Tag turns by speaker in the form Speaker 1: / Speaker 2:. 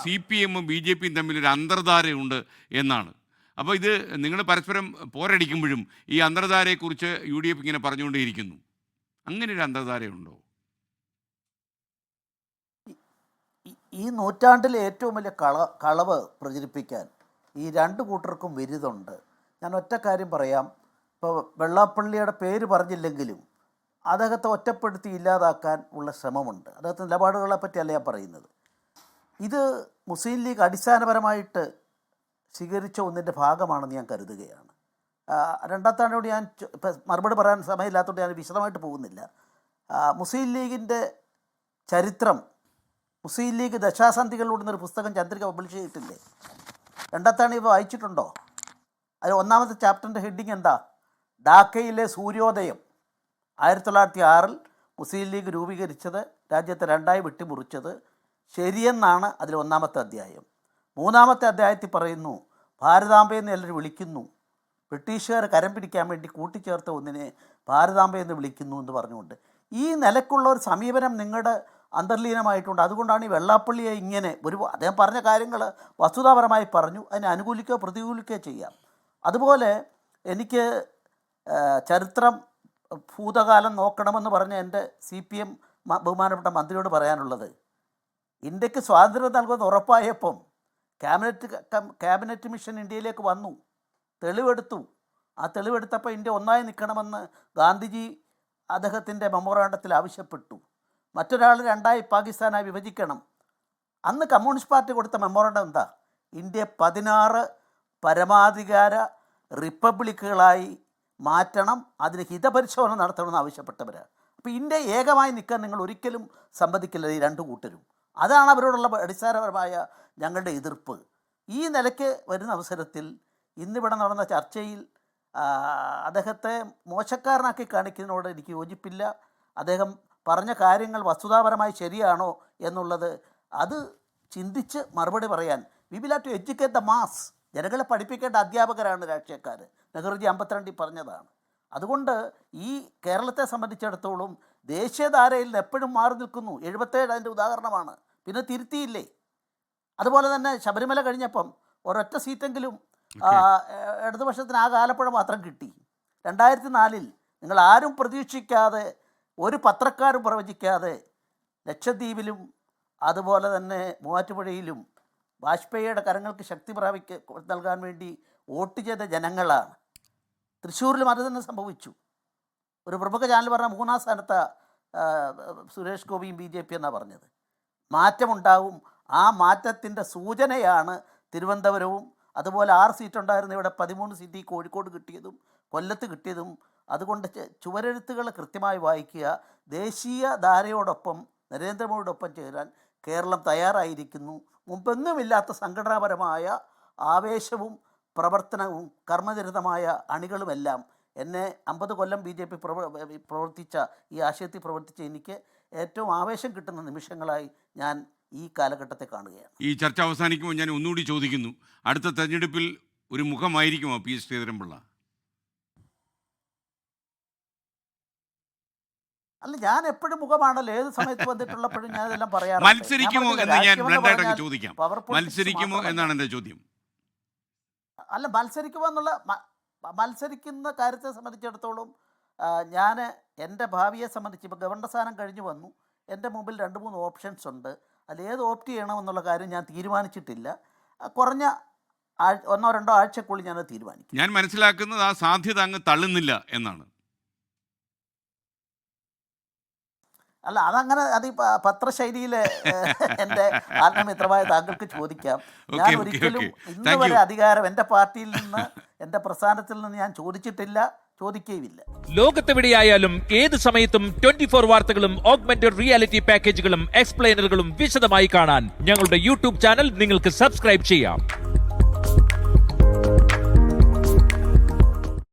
Speaker 1: CPM-ഉം BJP-യും തമ്മിലൊരു അന്തർധാരയുണ്ട് എന്നാണ്. അപ്പോൾ ഇത് നിങ്ങൾ പരസ്പരം പോരടിക്കുമ്പോഴും ഈ അന്തർധാരയെക്കുറിച്ച് UDF ഇങ്ങനെ പറഞ്ഞുകൊണ്ടേയിരിക്കുന്നു. അങ്ങനെ ഒരു അന്തർധാരയുണ്ടോ?
Speaker 2: ഈ നൂറ്റാണ്ടിലെ ഏറ്റവും വലിയ കളവ് പ്രചരിപ്പിക്കാൻ ഈ രണ്ട് കൂട്ടർക്കും വിരുദ്ധമുണ്ട്. ഞാൻ ഒറ്റ കാര്യം പറയാം. ഇപ്പോൾ വെള്ളാപ്പള്ളിയുടെ പേര് പറഞ്ഞില്ലെങ്കിലും അദ്ദേഹത്തെ ഒറ്റപ്പെടുത്തി ഇല്ലാതാക്കാൻ ഉള്ള ശ്രമമുണ്ട്. അദ്ദേഹത്തിൻ്റെ നിലപാടുകളെ പറ്റിയല്ല ഞാൻ പറയുന്നത്. ഇത് മുസ്ലിം ലീഗ് അടിസ്ഥാനപരമായിട്ട് സ്വീകരിച്ച ഒന്നിൻ്റെ ഭാഗമാണെന്ന് ഞാൻ കരുതുകയാണ്. രണ്ടാമത്തോട് ഞാൻ ഇപ്പം മറുപടി പറയാൻ സമയമില്ലാത്തതുകൊണ്ട് ഞാൻ വിശദമായിട്ട് പോകുന്നില്ല. മുസ്ലിം ലീഗിൻ്റെ ചരിത്രം, മുസ്ലിം ലീഗ് ദശാസന്ധികളിലൂടെ എന്നൊരു പുസ്തകം ചന്ദ്രിക പബ്ലിഷ് ചെയ്തിട്ടില്ലേ? രണ്ടാമത്താണ് ഇപ്പോൾ വായിച്ചിട്ടുണ്ടോ? അത് ഒന്നാമത്തെ ചാപ്റ്ററിൻ്റെ ഹെഡിങ് എന്താ? ഢാക്കയിലെ സൂര്യോദയം. 1906 മുസ്ലിം ലീഗ് രൂപീകരിച്ചത്, രാജ്യത്തെ രണ്ടായി വെട്ടിമുറിച്ചത് ശരിയെന്നാണ് അതിൽ ഒന്നാമത്തെ അധ്യായം. മൂന്നാമത്തെ അധ്യായത്തിൽ പറയുന്നു, ഭാരതാംബയെന്ന് എല്ലാവരും വിളിക്കുന്നു, ബ്രിട്ടീഷുകാർ കരം പിടിക്കാൻ വേണ്ടി കൂട്ടിച്ചേർത്ത ഒന്നിനെ ഭാരതാംബയെന്ന് വിളിക്കുന്നു എന്ന് പറഞ്ഞുകൊണ്ട് ഈ നിലക്കുള്ള ഒരു സമീപനം നിങ്ങളുടെ അന്തർലീനമായിട്ടുണ്ട്. അതുകൊണ്ടാണ് ഈ വെള്ളാപ്പള്ളിയെ ഇങ്ങനെ അദ്ദേഹം പറഞ്ഞ കാര്യങ്ങൾ വസ്തുതാപരമായി പറഞ്ഞു, അതിനെ അനുകൂലിക്കുകയോ പ്രതികൂലിക്കുകയോ ചെയ്യാം. അതുപോലെ എനിക്ക് ചരിത്രം ഭൂതകാലം നോക്കണമെന്ന് പറഞ്ഞ എൻ്റെ CPM ബഹുമാനപ്പെട്ട മന്ത്രിയോട് പറയാനുള്ളത്, ഇന്ത്യക്ക് സ്വാതന്ത്ര്യം നൽകുമെന്ന് ഉറപ്പായപ്പം ക്യാബിനറ്റ് മിഷൻ ഇന്ത്യയിലേക്ക് വന്നു, തെളിവെടുത്തു. ആ തെളിവെടുത്തപ്പോൾ ഇന്ത്യ ഒന്നായി നിൽക്കണമെന്ന് ഗാന്ധിജി അദ്ദേഹത്തിൻ്റെ മെമ്മോറാണ്ടത്തിൽ ആവശ്യപ്പെട്ടു. മറ്റൊരാൾ രണ്ടായി പാകിസ്ഥാനായി വിഭജിക്കണം. അന്ന് കമ്മ്യൂണിസ്റ്റ് പാർട്ടി കൊടുത്ത മെമ്മോറാണ്ടം എന്താ? ഇന്ത്യ 16 പരമാധികാര റിപ്പബ്ലിക്കുകളായി മാറ്റണം, അതിന് ഹിതപരിശോധന നടത്തണമെന്ന് ആവശ്യപ്പെട്ടവരാണ്. അപ്പോൾ ഇന്ത്യ ഏകമായി നിൽക്കാൻ നിങ്ങൾ ഒരിക്കലും സമ്മതിക്കില്ല ഈ രണ്ടു കൂട്ടരും. അതാണ് അവരോടുള്ള അടിസ്ഥാനപരമായ ഞങ്ങളുടെ എതിർപ്പ്. ഈ നിലയ്ക്ക് വരുന്ന അവസരത്തിൽ ഇന്നിവിടെ നടന്ന ചർച്ചയിൽ അദ്ദേഹത്തെ മോശക്കാരനാക്കി കാണിക്കുന്നതിനോട് എനിക്ക് യോജിപ്പില്ല. അദ്ദേഹം പറഞ്ഞ കാര്യങ്ങൾ വസ്തുതാപരമായി ശരിയാണോ എന്നുള്ളത് അത് ചിന്തിച്ച് മറുപടി പറയാൻ we will have to educate the masses. ജനങ്ങളെ പഠിപ്പിക്കേണ്ട അധ്യാപകരാണ് രാഷ്ട്രീയക്കാർ. നെഹ്റുജി 52 പറഞ്ഞതാണ്. അതുകൊണ്ട് ഈ കേരളത്തെ സംബന്ധിച്ചിടത്തോളം ദേശീയധാരയിൽ നിന്ന് എപ്പോഴും മാറി നിൽക്കുന്നു. 77 അതിൻ്റെ ഉദാഹരണമാണ്. പിന്നെ തിരുത്തിയില്ലേ? അതുപോലെ തന്നെ ശബരിമല കഴിഞ്ഞപ്പം ഒരൊറ്റ സീറ്റെങ്കിലും ഇടതുപക്ഷത്തിന് ആ കാലപ്പുഴ മാത്രം കിട്ടി. 2004 നിങ്ങൾ ആരും പ്രതീക്ഷിക്കാതെ, ഒരു പത്രക്കാരും പ്രവചിക്കാതെ ലക്ഷദ്വീപിലും അതുപോലെ തന്നെ മൂവാറ്റുപുഴയിലും വാജ്പേയിയുടെ കരങ്ങൾക്ക് ശക്തി നൽകാൻ വേണ്ടി വോട്ട് ചെയ്ത ജനങ്ങളാണ്. തൃശ്ശൂരിലും അത് തന്നെ സംഭവിച്ചു. ഒരു പ്രമുഖ ചാനൽ പറഞ്ഞ 3-ാം സ്ഥാനത്ത് സുരേഷ് ഗോപിയും BJP എന്നാണ് പറഞ്ഞത്. മാറ്റമുണ്ടാവും. ആ മാറ്റത്തിൻ്റെ സൂചനയാണ് തിരുവനന്തപുരവും അതുപോലെ 6 സീറ്റുണ്ടായിരുന്ന ഇവിടെ 13 സീറ്റ് ഈ കോഴിക്കോട് കിട്ടിയതും കൊല്ലത്ത് കിട്ടിയതും. അതുകൊണ്ട് ചുവരെഴുത്തുകൾ കൃത്യമായി വായിക്കുക. ദേശീയ ധാരയോടൊപ്പം നരേന്ദ്രമോദിയോടൊപ്പം ചേരാൻ കേരളം തയ്യാറായിരിക്കുന്നു. മുമ്പെങ്ങുമില്ലാത്ത സംഘടനാപരമായ ആവേശവും പ്രവർത്തനവും കർമ്മനിരതമായ അണികളുമെല്ലാം എന്നെ 50 കൊല്ലം BJP പ്രവർത്തിച്ച ഈ ആശയത്തിൽ പ്രവർത്തിച്ച എനിക്ക് ഏറ്റവും ആവേശം കിട്ടുന്ന നിമിഷങ്ങളായി ഞാൻ ഈ കാലഘട്ടത്തെ കാണുകയാണ്.
Speaker 1: ഈ ചർച്ച അവസാനിക്കുമ്പോൾ ഞാൻ ഒന്നുകൂടി ചോദിക്കുന്നു, അടുത്ത തെരഞ്ഞെടുപ്പിൽ ഒരു മുഖമായിരിക്കുമോ P.S. ശ്രീധരൻപിള്ള?
Speaker 2: അല്ല, ഞാൻ എപ്പോഴും മുഖമാണല്ലോ. ഏത് സമയത്ത് വന്നിട്ടുള്ളപ്പോഴും ഞാൻ ഇതെല്ലാം പറയാം.
Speaker 1: മത്സരിക്കുമോ എന്ന് ഞാൻ രണ്ടായിട്ടൊക്കെ ചോദിക്കാം. മത്സരിക്കുമോ എന്നാണ് എൻ്റെ ചോദ്യം.
Speaker 2: അല്ല, മത്സരിക്കുന്ന കാര്യത്തെ സംബന്ധിച്ചിടത്തോളം ഞാൻ എൻ്റെ ഭാവിയെ സംബന്ധിച്ച് ഇപ്പോൾ ഗവർണർ സ്ഥാനം കഴിഞ്ഞ് വന്നു. എൻ്റെ മുമ്പിൽ 2-3 ഓപ്ഷൻസ് ഉണ്ട്. അതിലേത് ഓപ്റ്റ് ചെയ്യണമെന്നുള്ള കാര്യം ഞാൻ തീരുമാനിച്ചിട്ടില്ല. കുറഞ്ഞ 1-2 ആഴ്ചക്കുള്ളിൽ ഞാനത് തീരുമാനിക്കും.
Speaker 1: ഞാൻ മനസ്സിലാക്കുന്നത് ആ സാധ്യത അങ്ങ് തള്ളുന്നില്ല എന്നാണ്.
Speaker 2: അല്ല, അതങ്ങനെ അത് പത്രശൈലിയിലെ എൻ്റെ ആത്മമിത്രമായ താങ്കൾക്ക് ചോദിക്കാം. ഞാൻ ഒരിക്കലും ഇന്ന് വരെ അധികാരം എൻ്റെ പാർട്ടിയിൽ നിന്ന്, എൻ്റെ പ്രസ്ഥാനത്തിൽ നിന്ന് ഞാൻ ചോദിച്ചിട്ടില്ല, ചോദിക്കുകയുമില്ല.
Speaker 3: ലോകത്തെവിടെയായാലും ഏത് സമയത്തും 24 വാർത്തകളും ഓഗ്മെന്റഡ് റിയാലിറ്റി പാക്കേജുകളും എക്സ്പ്ലെയിനറുകളും വിശദമായി കാണാൻ ഞങ്ങളുടെ YouTube ചാനൽ നിങ്ങൾക്ക് സബ്സ്ക്രൈബ് ചെയ്യാം.